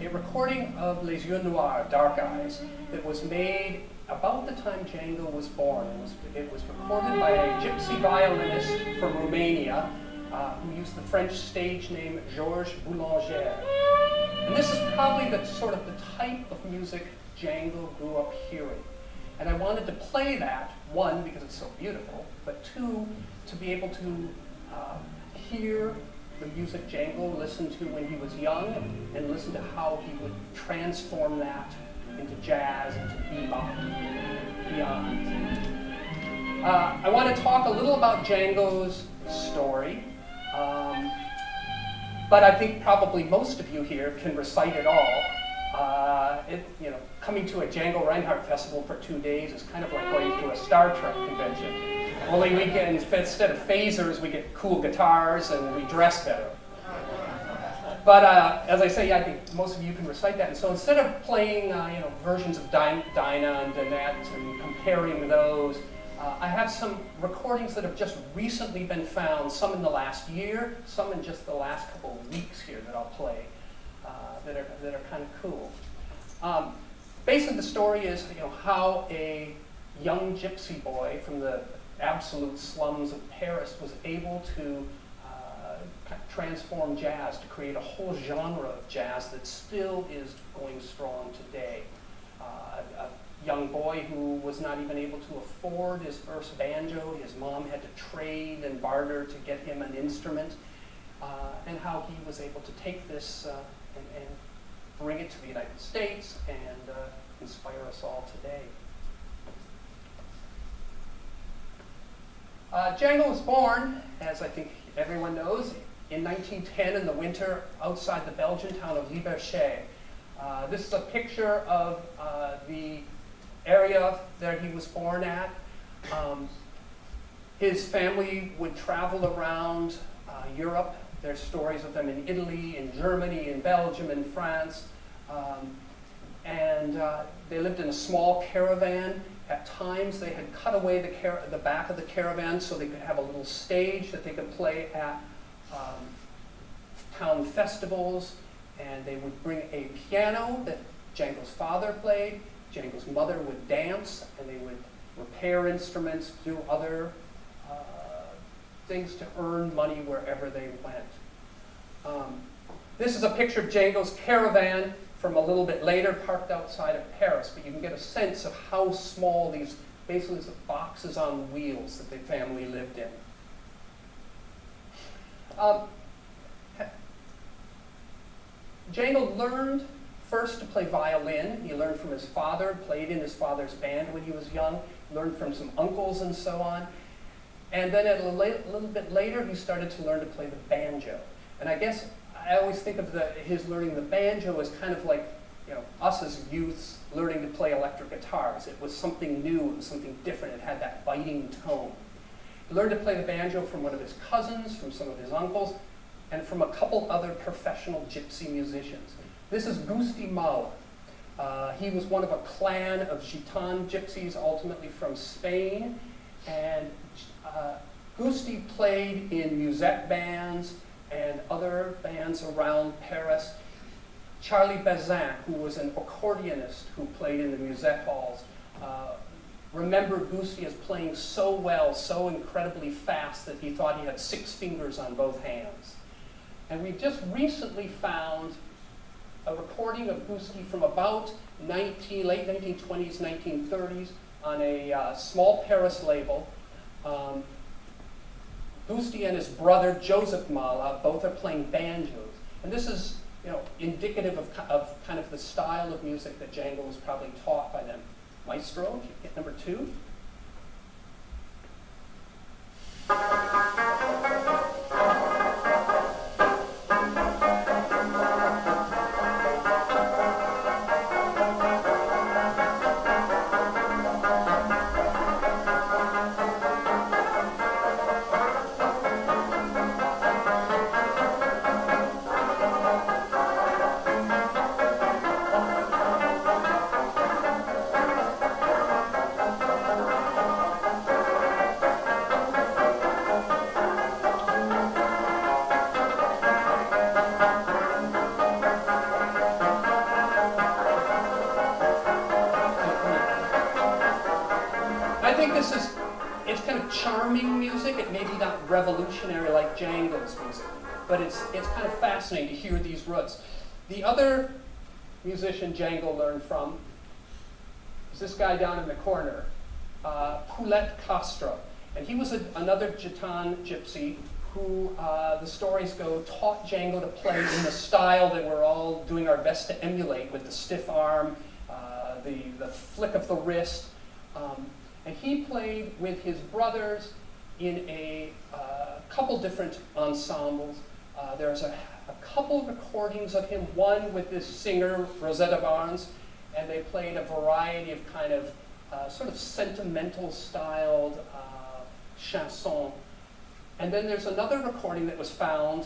a recording of Les Yeux Noirs, Dark Eyes, that was made about the time Django was born. It was recorded by a gypsy violinist from Romania who used the French stage name Georges Boulanger. And this is probably the sort of the type of music Django grew up hearing. And I wanted to play that, one, because it's so beautiful, but two, to be able to hear the music Django listened to when he was young and listen to how he would transform that into jazz, into bebop, beyond. I want to talk a little about Django's story, but I think probably most of you here can recite it all. Coming to a Django Reinhardt festival for 2 days is kind of like going to a Star Trek convention. Only we get, instead of phasers, we get cool guitars and we dress better. But as I say, I think most of you can recite that. And so instead of playing versions of Dinah and Danette and comparing those, I have some recordings that have just recently been found, some in the last year, some in just the last couple of weeks here that I'll play, that are kind of cool. Basically, the story is how a young gypsy boy from the absolute slums of Paris was able to transform jazz, to create a whole genre of jazz that still is going strong today. A young boy who was not even able to afford his first banjo. His mom had to trade and barter to get him an instrument, and how he was able to take this and bring it to the United States and inspire us all today. Django was born, as I think everyone knows, in 1910 in the winter outside the Belgian town of Liberché. This is a picture of the area that he was born at. His family would travel around Europe. There's stories of them in Italy, in Germany, in Belgium, in France. And they lived in a small caravan. At times they had cut away the back of the caravan so they could have a little stage that they could play at town festivals. And they would bring a piano that Django's father played. Django's mother would dance, and they would repair instruments, do other things to earn money wherever they went. This is a picture of Django's caravan from a little bit later, parked outside of Paris, but you can get a sense of how small these, basically these boxes on wheels that the family lived in. Django learned first to play violin. He learned from his father, played in his father's band when he was young, learned from some uncles and so on. And then a little bit later, he started to learn to play the banjo. And I guess I always think of his learning the banjo as kind of like us as youths learning to play electric guitars. It was something new, it was something different, it had that biting tone. He learned to play the banjo from one of his cousins, from some of his uncles, and from a couple other professional gypsy musicians. This is Gusti Mahler. He was one of a clan of Gitan gypsies, ultimately from Spain, and Gusti played in musette bands and other bands around Paris. Charlie Bazin, who was an accordionist who played in the musette halls, remembered Gusti as playing so well, so incredibly fast, that he thought he had 6 fingers on both hands. And we just recently found a recording of Gusti from about late 1920s, 1930s on a small Paris label. Gusti and his brother Joseph Mahler both are playing banjos. And this is indicative of kind of the style of music that Django was probably taught by them. Maestro, if you get number 2. I think it's kind of charming music. It may be not revolutionary like Django's music, but it's kind of fascinating to hear these roots. The other musician Django learned from is this guy down in the corner, Poulet Castro. And he was another Gitane gypsy who, the stories go, taught Django to play in the style that we're all doing our best to emulate, with the stiff arm, the flick of the wrist. And he played with his brothers in a couple different ensembles. There's a couple of recordings of him, one with this singer, Rosetta Barnes, and they played a variety of kind of sort of sentimental styled chanson. And then there's another recording that was found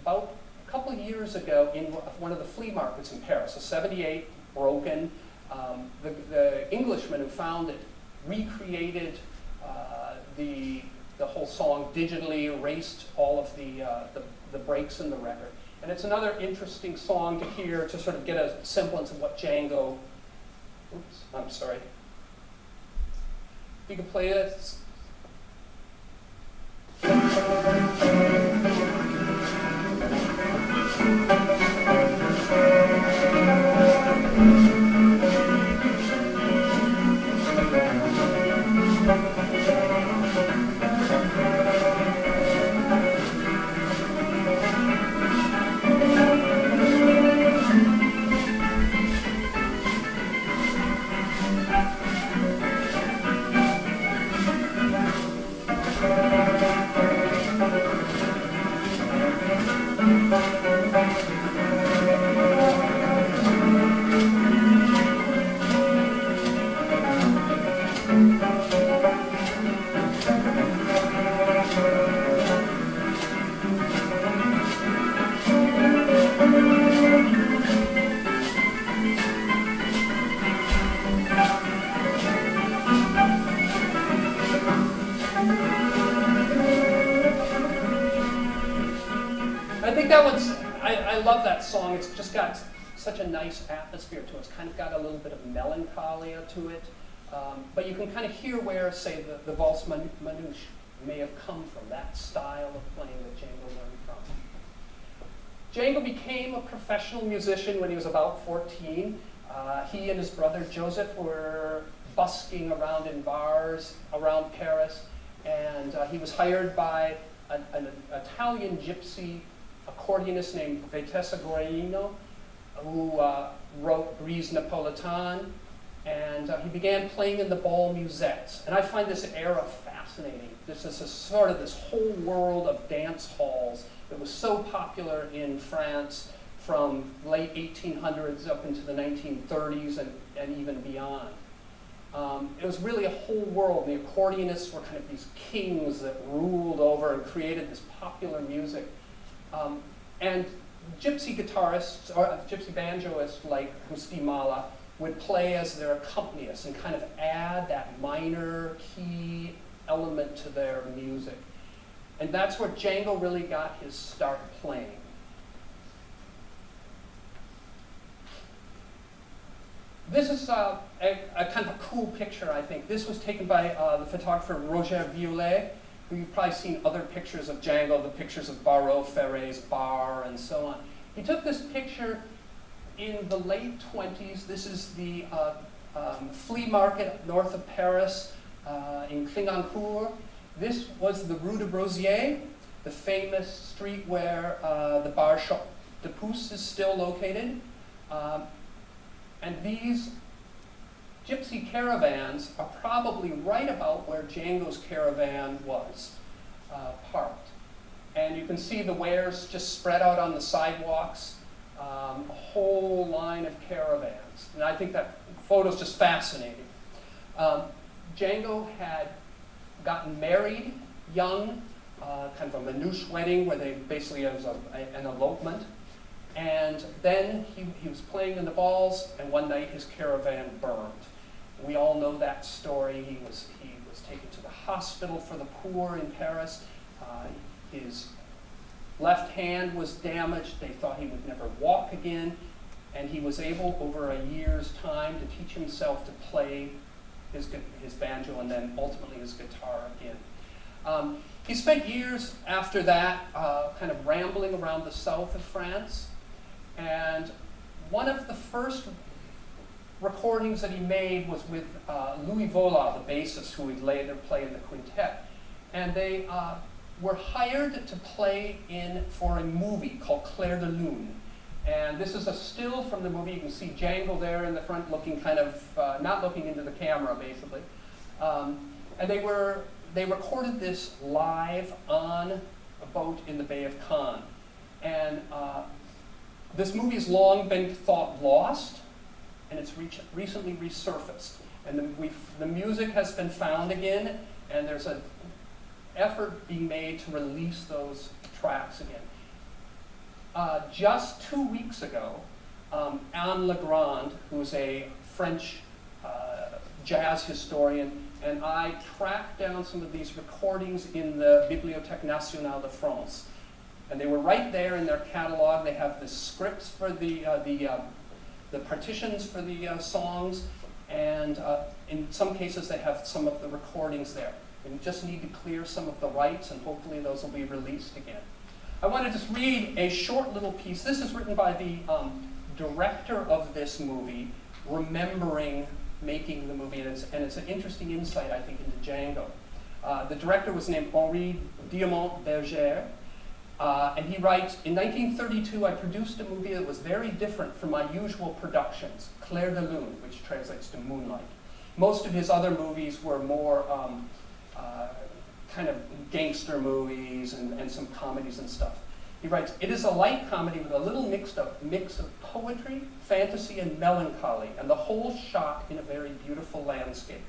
about a couple of years ago in one of the flea markets in Paris, a 78, broken. The Englishman who found it recreated the whole song digitally, erased all of the breaks in the record. And it's another interesting song to hear, to sort of get a semblance of what Django, oops, I'm sorry. You can play this. I love that song. It's just got such a nice atmosphere to it. It's kind of got a little bit of melancholia to it. But you can kind of hear where, say, the valse manouche may have come from, that style of playing that Django learned from. Django became a professional musician when he was about 14. He and his brother Joseph were busking around in bars around Paris, and he was hired by an Italian gypsy accordionist named Vetesa Guarino, who wrote Brise Napolitane, and he began playing in the bal musettes. And I find this era fascinating. This is sort of this whole world of dance halls that was so popular in France from late 1800s up into the 1930s and even beyond. It was really a whole world. The accordionists were kind of these kings that ruled over and created this popular music. And gypsy guitarists, or gypsy banjoists like Husti Mala, would play as their accompanists and kind of add that minor key element to their music. And that's where Django really got his start playing. This is a kind of a cool picture, I think. This was taken by the photographer Roger Violet, who you've probably seen other pictures of Django, the pictures of Barreau, Ferré's bar, and so on. He took this picture in the late 20s. This is the flea market north of Paris in Clignancourt. This was the Rue de Brosier, the famous street where the bar shop de Pouce is still located. And these gypsy caravans are probably right about where Django's caravan was parked. And you can see the wares just spread out on the sidewalks, a whole line of caravans. And I think that photo's just fascinating. Django had gotten married young, kind of a manouche wedding where they basically, it was an elopement. And then he was playing in the balls, and one night his caravan burned. We all know that story. He was taken to the hospital for the poor in Paris. His left hand was damaged. They thought he would never walk again. And he was able, over a year's time, to teach himself to play his banjo and then ultimately his guitar again. He spent years after that kind of rambling around the south of France, and one of the first recordings that he made was with Louis Vola, the bassist who would later play in the quintet. And they were hired to play for a movie called Clair de Lune. And this is a still from the movie. You can see Django there in the front looking kind of, not looking into the camera basically. And they recorded this live on a boat in the Bay of Cannes. And this movie has long been thought lost, and it's recently resurfaced. And the music has been found again, and there's an effort being made to release those tracks again. Just 2 weeks ago, Anne Legrand, who's a French jazz historian, and I tracked down some of these recordings in the Bibliothèque Nationale de France. And they were right there in their catalog. They have the scripts for the partitions for the songs, and in some cases they have some of the recordings there. And you just need to clear some of the rights, and hopefully those will be released again. I want to just read a short little piece. This is written by the director of this movie, remembering making the movie, and it's an interesting insight, I think, into Django. The director was named Henri Diamant-Berger, and he writes, in 1932, I produced a movie that was very different from my usual productions, Clair de Lune, which translates to moonlight. Most of his other movies were more kind of gangster movies and some comedies and stuff. He writes, it is a light comedy with a little mix of poetry, fantasy, and melancholy, and the whole shot in a very beautiful landscape.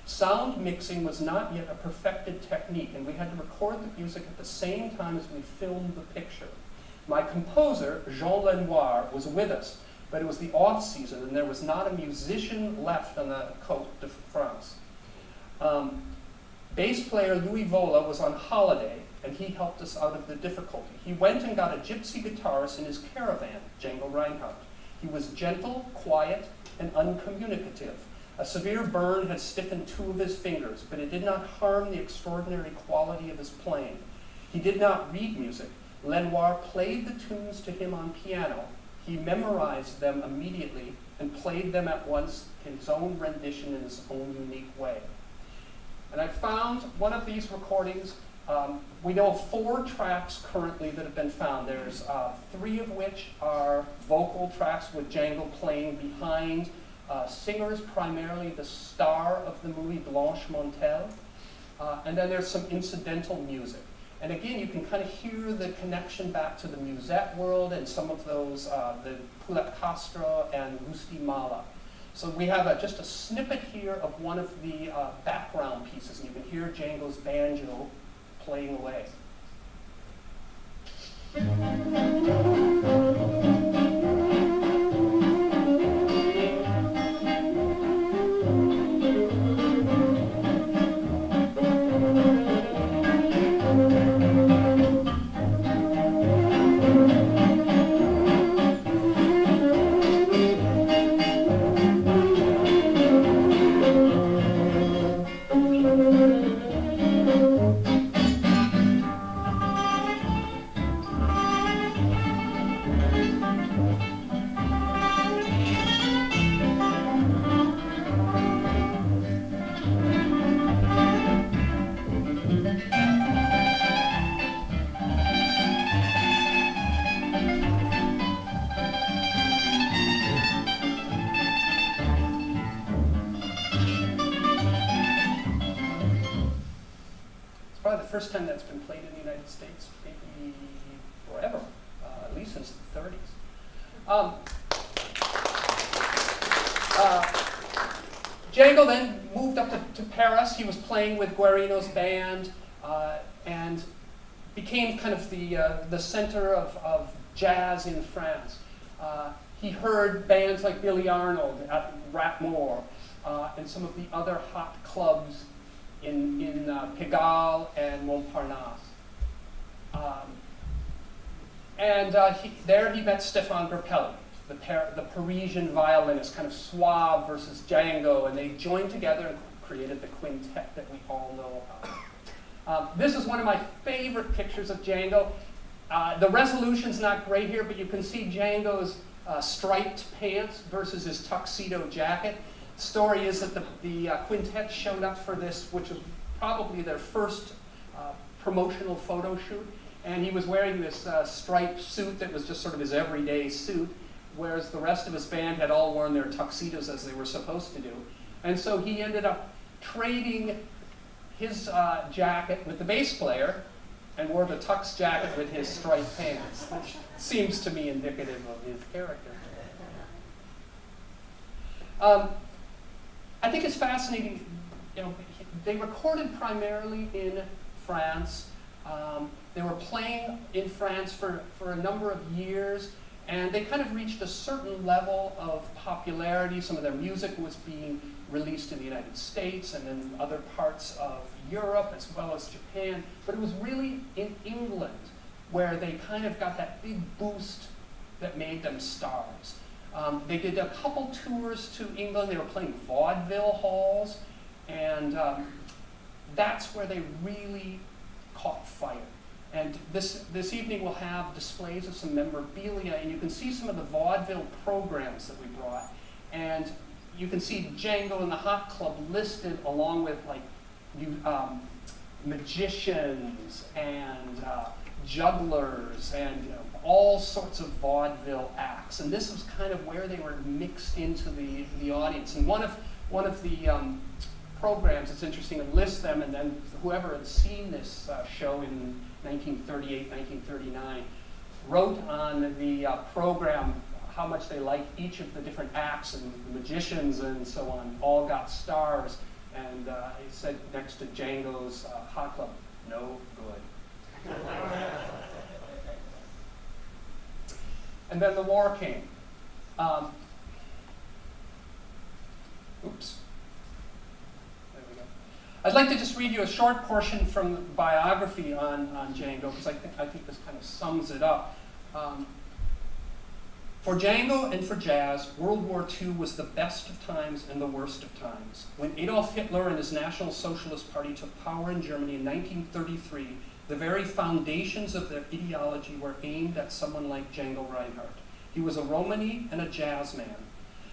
Sound mixing was not yet a perfected technique, and we had to record the music at the same time as we filmed the picture. My composer, Jean Lenoir, was with us, but it was the off-season, and there was not a musician left on the Côte de France. Bass player Louis Vola was on holiday, and he helped us out of the difficulty. He went and got a gypsy guitarist in his caravan, Django Reinhardt. He was gentle, quiet, and uncommunicative. A severe burn had stiffened 2 of his fingers, but it did not harm the extraordinary quality of his playing. He did not read music. Lenoir played the tunes to him on piano. He memorized them immediately and played them at once in his own rendition in his own unique way. And I found one of these recordings. We know of 4 tracks currently that have been found. There's 3 of which are vocal tracks with Django playing behind singers, primarily the star of the movie, Blanche Montel. And then there's some incidental music. And again, you can kind of hear the connection back to the musette world and some of those, the Poulet Castro and Rusti Mala. So we have just a snippet here of one of the background pieces, and you can hear Django's banjo playing away. First time that's been played in the United States, maybe forever, at least since the 30s. Django then moved up to Paris. He was playing with Guarino's band and became kind of the center of jazz in France. He heard bands like Billy Arnold at Ratmore and some of the other hot clubs in Pigalle and Montparnasse. There he met Stéphane Grappelli. the Parisian violinist, kind of suave versus Django, and they joined together and created the quintet that we all know about. This is one of my favorite pictures of Django. The resolution's not great here, but you can see Django's striped pants versus his tuxedo jacket. The story is that the quintet showed up for this, which was probably their first promotional photo shoot, and he was wearing this striped suit that was just sort of his everyday suit, whereas the rest of his band had all worn their tuxedos as they were supposed to do. And so he ended up trading his jacket with the bass player and wore the tux jacket with his striped pants, which seems to me indicative of his character. I think it's fascinating, they recorded primarily in France. They were playing in France for a number of years, and they kind of reached a certain level of popularity. Some of their music was being released in the United States and in other parts of Europe as well as Japan, but it was really in England where they kind of got that big boost that made them stars. They did a couple tours to England. They were playing vaudeville halls, and that's where they really caught fire. And this evening we'll have displays of some memorabilia, and you can see some of the vaudeville programs that we brought. And you can see Django and the Hot Club listed along with like magicians and jugglers and all sorts of vaudeville acts. And this was kind of where they were mixed into the audience. And one of the programs, it's interesting to list them, and then whoever had seen this show in 1938, 1939, wrote on the program how much they liked each of the different acts, and the magicians and so on all got stars. And it said next to Django's Hot Club, no good. And then the war came. Oops. There we go. I'd like to just read you a short portion from the biography on Django, because I think this kind of sums it up. For Django and for jazz, World War II was the best of times and the worst of times. When Adolf Hitler and his National Socialist Party took power in Germany in 1933, the very foundations of their ideology were aimed at someone like Django Reinhardt. He was a Romani and a jazz man.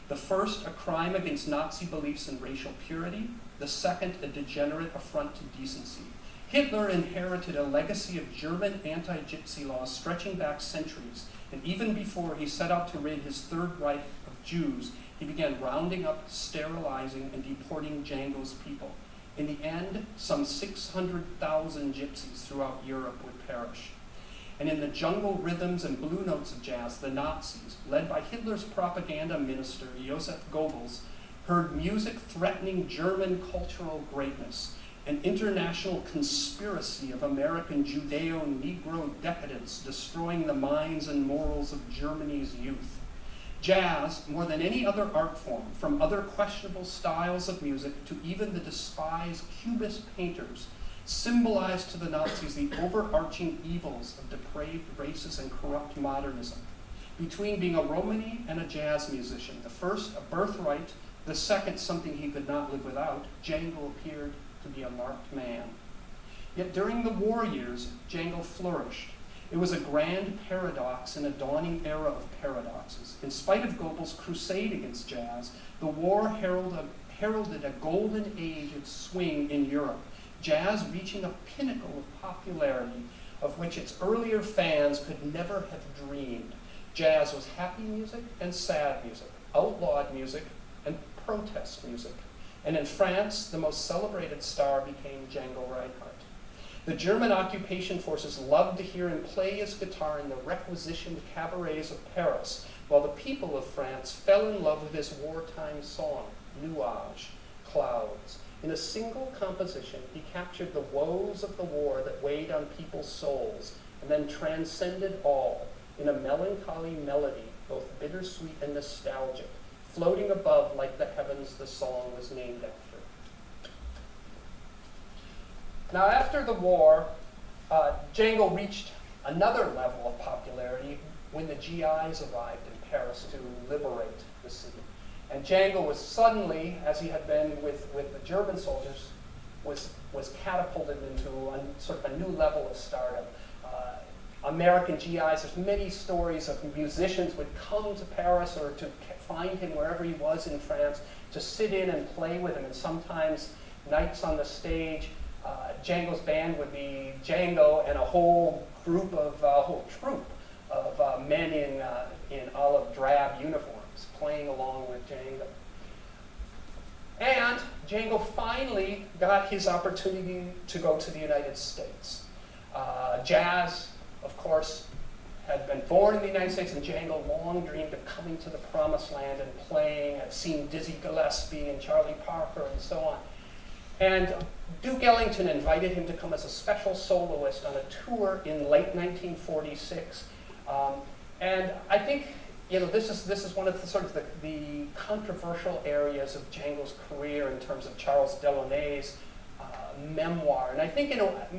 The first, a crime against Nazi beliefs and racial purity. The second, a degenerate affront to decency. Hitler inherited a legacy of German anti-Gypsy laws stretching back centuries, and even before he set out to rid his Third Reich of Jews, he began rounding up, sterilizing, and deporting Django's people. In the end, some 600,000 gypsies throughout Europe would perish. And in the jungle rhythms and blue notes of jazz, the Nazis, led by Hitler's propaganda minister, Joseph Goebbels, heard music threatening German cultural greatness, an international conspiracy of American Judeo-Negro decadence destroying the minds and morals of Germany's youth. Jazz, more than any other art form, from other questionable styles of music to even the despised Cubist painters, symbolized to the Nazis the overarching evils of depraved races and corrupt modernism. Between being a Romani and a jazz musician, the first a birthright, the second something he could not live without, Django appeared to be a marked man. Yet during the war years, Django flourished. It was a grand paradox in a dawning era of paradoxes. In spite of Goebbels' crusade against jazz, the war heralded a golden age of swing in Europe, jazz reaching a pinnacle of popularity of which its earlier fans could never have dreamed. Jazz was happy music and sad music, outlawed music and protest music. And in France, the most celebrated star became Django Reinhardt. The German occupation forces loved to hear him play his guitar in the requisitioned cabarets of Paris, while the people of France fell in love with his wartime song, Nuages, Clouds. In a single composition, he captured the woes of the war that weighed on people's souls, and then transcended all in a melancholy melody, both bittersweet and nostalgic, floating above like the heavens the song was named after. Now, after the war, Django reached another level of popularity when the GIs arrived in Paris to liberate the city. And Django was suddenly, as he had been with the German soldiers, was catapulted into sort of a new level of stardom. American GIs, there's many stories of musicians would come to Paris or to find him wherever he was in France to sit in and play with him. And sometimes nights on the stage, Django's band would be Django and a whole troupe of men in olive drab uniforms playing along with Django. And Django finally got his opportunity to go to the United States. Jazz, of course, had been born in the United States, and Django long dreamed of coming to the promised land and playing. I've seen Dizzy Gillespie and Charlie Parker and so on. And Duke Ellington invited him to come as a special soloist on a tour in late 1946. And I think this is one of the sort of the controversial areas of Django's career in terms of Charles Delaunay's memoir. And I think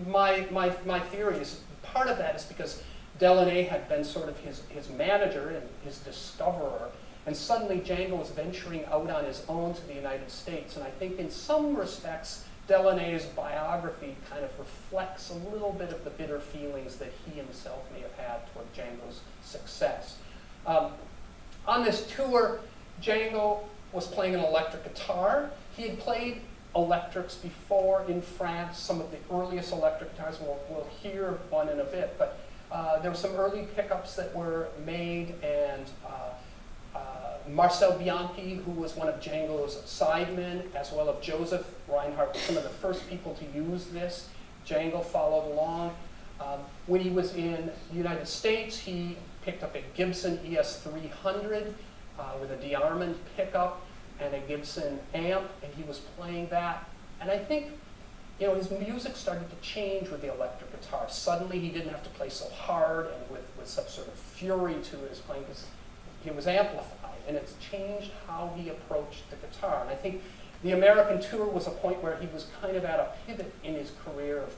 my theory is part of that is because Delaunay had been sort of his manager and his discoverer, and suddenly Django was venturing out on his own to the United States. And I think in some respects, Delaunay's biography kind of reflects a little bit of the bitter feelings that he himself may have had toward Django's success. On this tour, Django was playing an electric guitar. He had played electrics before in France, some of the earliest electric guitars. We'll hear one in a bit, but there were some early pickups that were made, and Marcel Bianchi, who was one of Django's sidemen, as well as Joseph Reinhardt, were some of the first people to use this. Django followed along. When he was in the United States, he picked up a Gibson ES300 with a DeArmond pickup and a Gibson amp, and he was playing that. And I think, his music started to change with the electric guitar. Suddenly he didn't have to play so hard and with such sort of fury to his playing, because he was amplified, and it's changed how he approached the guitar. And I think the American tour was a point where he was kind of at a pivot in his career of,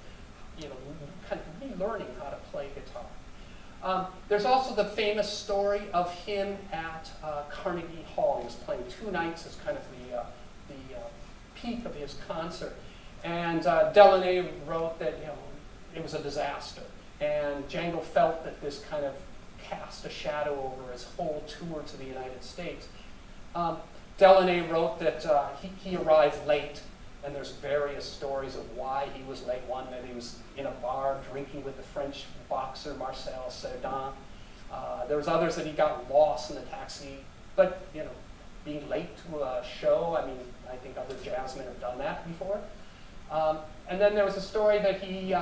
kind of relearning how to play guitar. There's also the famous story of him at Carnegie Hall. He was playing 2 nights as kind of the peak of his concert. And Delaunay wrote that it was a disaster. And Django felt that this kind of cast a shadow over his whole tour to the United States. Delaunay wrote that he arrived late, and there's various stories of why he was late. One, that he was in a bar drinking with the French boxer Marcel Cerdan. There was others that he got lost in the taxi. But, being late to a show, I think other jazzmen have done that before. And then there was a story that he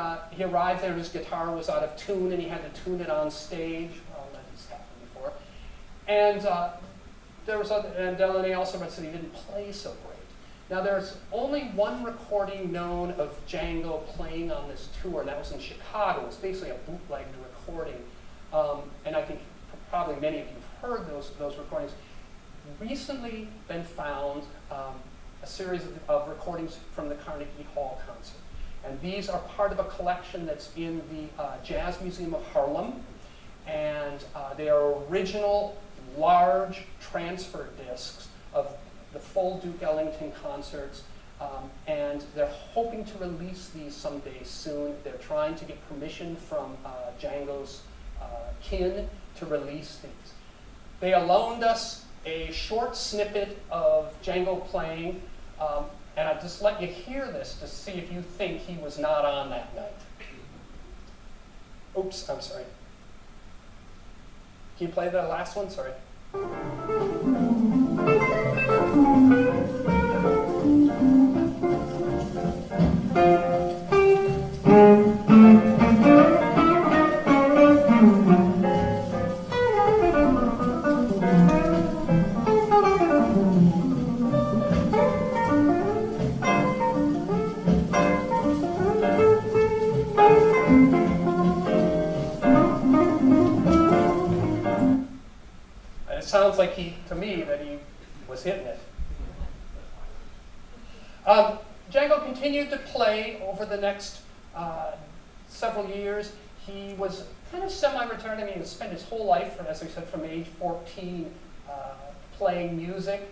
arrived there, his guitar was out of tune, and he had to tune it on stage. Well, that has happened before. And and Delaunay also said he didn't play so great. Now, there's only one recording known of Django playing on this tour, and that was in Chicago. It was basically a bootlegged recording. And I think probably many of you have heard those recordings. Recently been found a series of recordings from the Carnegie Hall concert. And these are part of a collection that's in the Jazz Museum of Harlem. And they are original, large transfer discs of the full Duke Ellington concerts. And they're hoping to release these someday soon. They're trying to get permission from Django's kin to release these. They loaned us a short snippet of Django playing. And I'll just let you hear this to see if you think he was not on that night. Oops, I'm sorry. Can you play the last one? Sorry. Sounds like to me, that he was hitting it. Django continued to play over the next several years. He was kind of semi-retired. I mean, he spent his whole life, as we said, from age 14 playing music.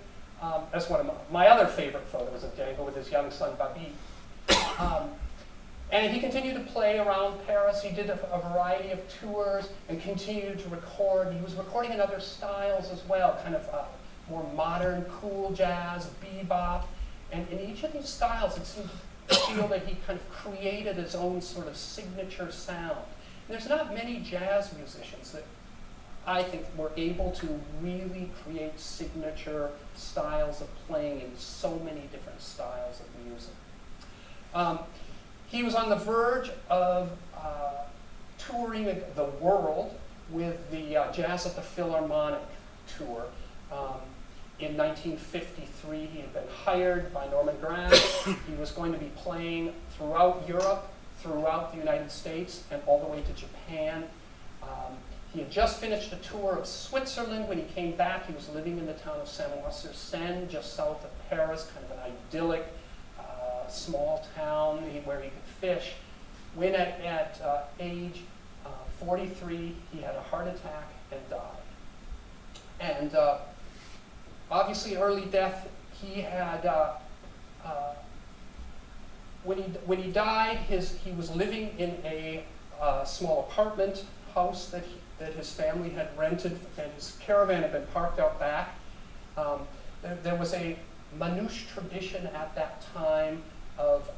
That's one of my other favorite photos of Django with his young son, Babi. And he continued to play around Paris. He did a variety of tours and continued to record. He was recording in other styles as well, kind of more modern, cool jazz, bebop. And in each of these styles, it seemed to feel that he kind of created his own sort of signature sound. And there's not many jazz musicians that I think were able to really create signature styles of playing in so many different styles of music. He was on the verge of touring the world with the Jazz at the Philharmonic tour. In 1953, he had been hired by Norman Granz. He was going to be playing throughout Europe, throughout the United States, and all the way to Japan. He had just finished a tour of Switzerland. When he came back, he was living in the town of Saint-Ouen-sur-Seine, just south of Paris, kind of an idyllic small town where he could fish. When at age 43, he had a heart attack and died. And obviously, early death. He had when he died, he was living in a small apartment house that his family had rented, and his caravan had been parked out back. There was a manouche tradition at that time of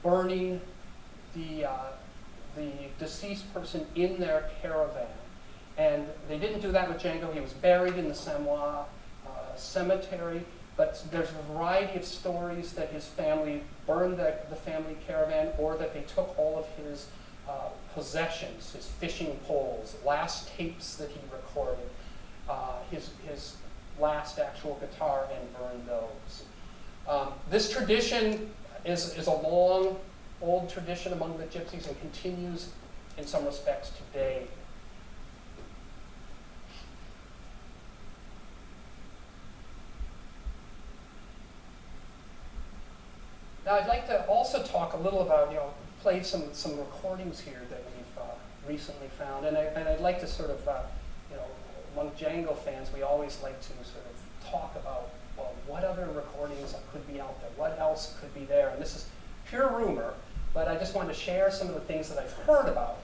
burning the deceased person in their caravan. And they didn't do that with Django. He was buried in the Samoa cemetery, but there's a variety of stories that his family burned the family caravan, or that they took all of his possessions, his fishing poles, last tapes that he recorded, his last actual guitar, and burned those. This tradition is a long, old tradition among the Gypsies and continues in some respects today. Now, I'd like to also talk a little about, play some recordings here that we've recently found, and I'd like to sort of, among Django fans, we always like to sort of talk about, well, what other recordings could be out there? What else could be there? And this is pure rumor, but I just wanted to share some of the things that I've heard about.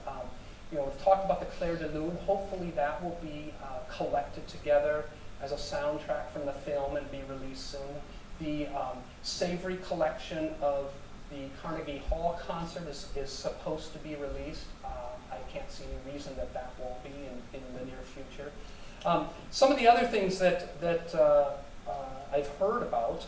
We've talked about the Clair de Lune. Hopefully that will be collected together as a soundtrack from the film and be released soon. The Savory collection of the Carnegie Hall concert is supposed to be released. I can't see any reason that won't be in the near future. Some of the other things that I've heard about,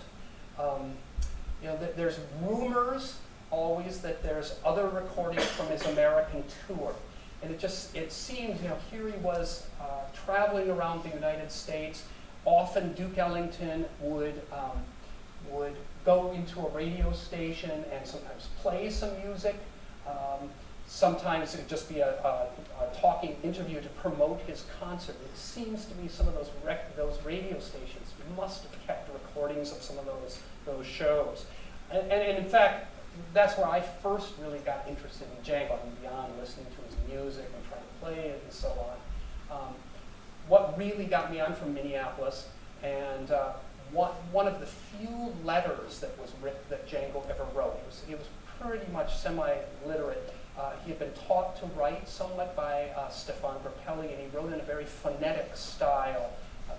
there's rumors always that there's other recordings from his American tour. And it seems, here he was traveling around the United States. Often Duke Ellington would go into a radio station and sometimes play some music. Sometimes it would just be a talking interview to promote his concert. It seems to be some of those radio stations must have kept recordings of some of those shows. And in fact, that's where I first really got interested in Django, and beyond listening to his music and trying to play it and so on. What really got me, I'm from Minneapolis, and one of the few letters that Django ever wrote. He was pretty much semi-literate. He had been taught to write somewhat by Stéphane Grappelli, and he wrote in a very phonetic style,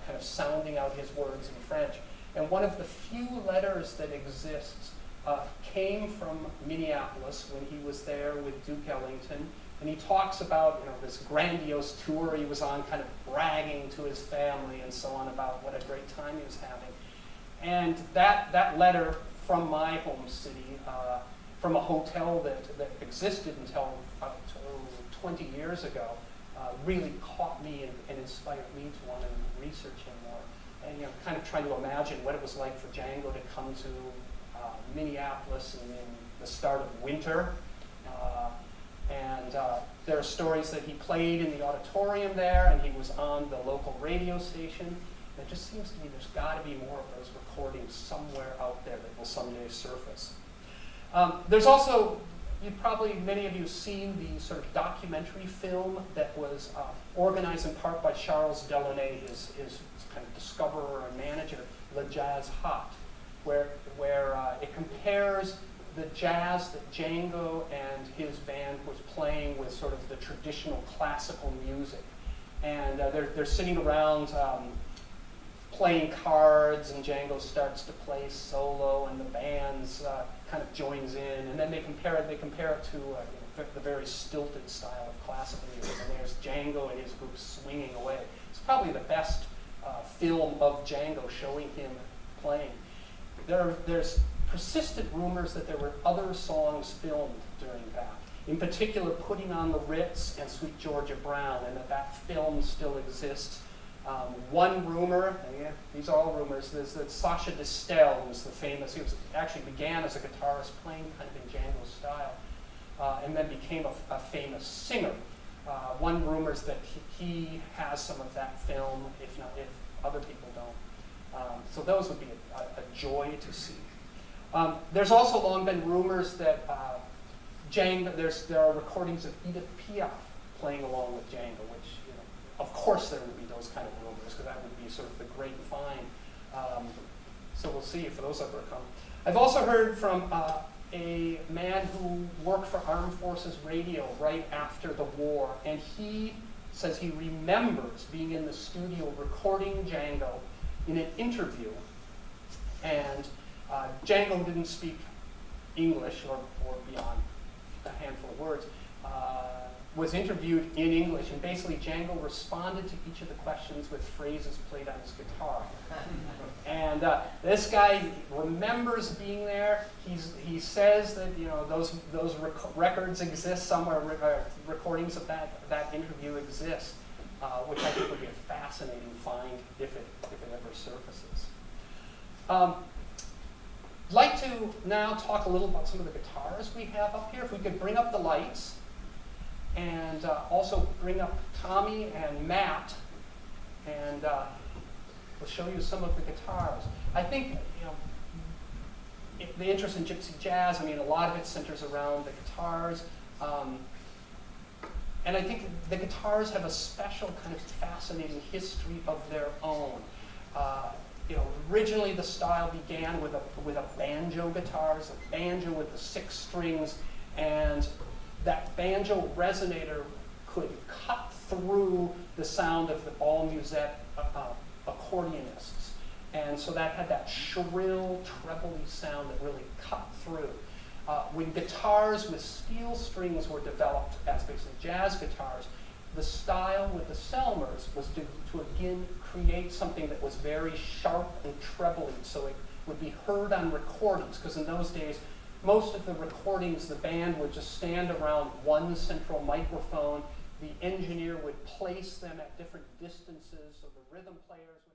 kind of sounding out his words in French. And one of the few letters that exists came from Minneapolis when he was there with Duke Ellington. And he talks about this grandiose tour he was on, kind of bragging to his family and so on about what a great time he was having. And that letter from my home city, from a hotel that existed until 20 years ago, really caught me and inspired me to want to research him more. And kind of trying to imagine what it was like for Django to come to Minneapolis in the start of winter. There are stories that he played in the auditorium there, and he was on the local radio station. And it just seems to me there's got to be more of those recordings somewhere out there that will someday surface. There's also, many of you have seen the sort of documentary film that was organized in part by Charles Delaunay, his kind of discoverer and manager, Le Jazz Hot, where it compares the jazz that Django and his band was playing with sort of the traditional classical music. And they're sitting around playing cards, and Django starts to play solo, and the band's kind of joins in, and then they compare it to the very stilted style of classical music, and there's Django and his group swinging away. It's probably the best film of Django showing him playing. There's persistent rumors that there were other songs filmed during that. In particular, Putting on the Ritz and Sweet Georgia Brown, and that film still exists. One rumor, and these are all rumors, is that Sacha Distel, who's the famous, he actually began as a guitarist playing kind of in Django's style, and then became a famous singer. One rumor is that he has some of that film, if other people don't. So those would be a joy to see. There's also long been rumors that Django, there are recordings of Edith Piaf playing along with Django, which, of course there would be those kind of rumors, because that would be sort of the great find. So we'll see if those ever come. I've also heard from a man who worked for Armed Forces Radio right after the war, and he says he remembers being in the studio recording Django in an interview, and Django didn't speak English or beyond a handful of words, was interviewed in English, and basically Django responded to each of the questions with phrases played on his guitar. And this guy remembers being there. He says that those records exist somewhere. Recordings of that interview exist, which I think would be a fascinating find if it ever surfaces. I'd like to now talk a little about some of the guitars we have up here. If we could bring up the lights, and also bring up Tommy and Matt, and we'll show you some of the guitars. I think the interest in gypsy jazz, a lot of it centers around the guitars, and I think the guitars have a special kind of fascinating history of their own. Originally the style began with a banjo guitars, a banjo with the 6 strings, and that banjo resonator could cut through the sound of all musette accordionists. And so that had that shrill, trebly sound that really cut through. When guitars with steel strings were developed as basically jazz guitars, the style with the Selmers was to again create something that was very sharp and trebly, so it would be heard on recordings, because in those days, most of the recordings, the band would just stand around one central microphone. The engineer would place them at different distances, so the rhythm players would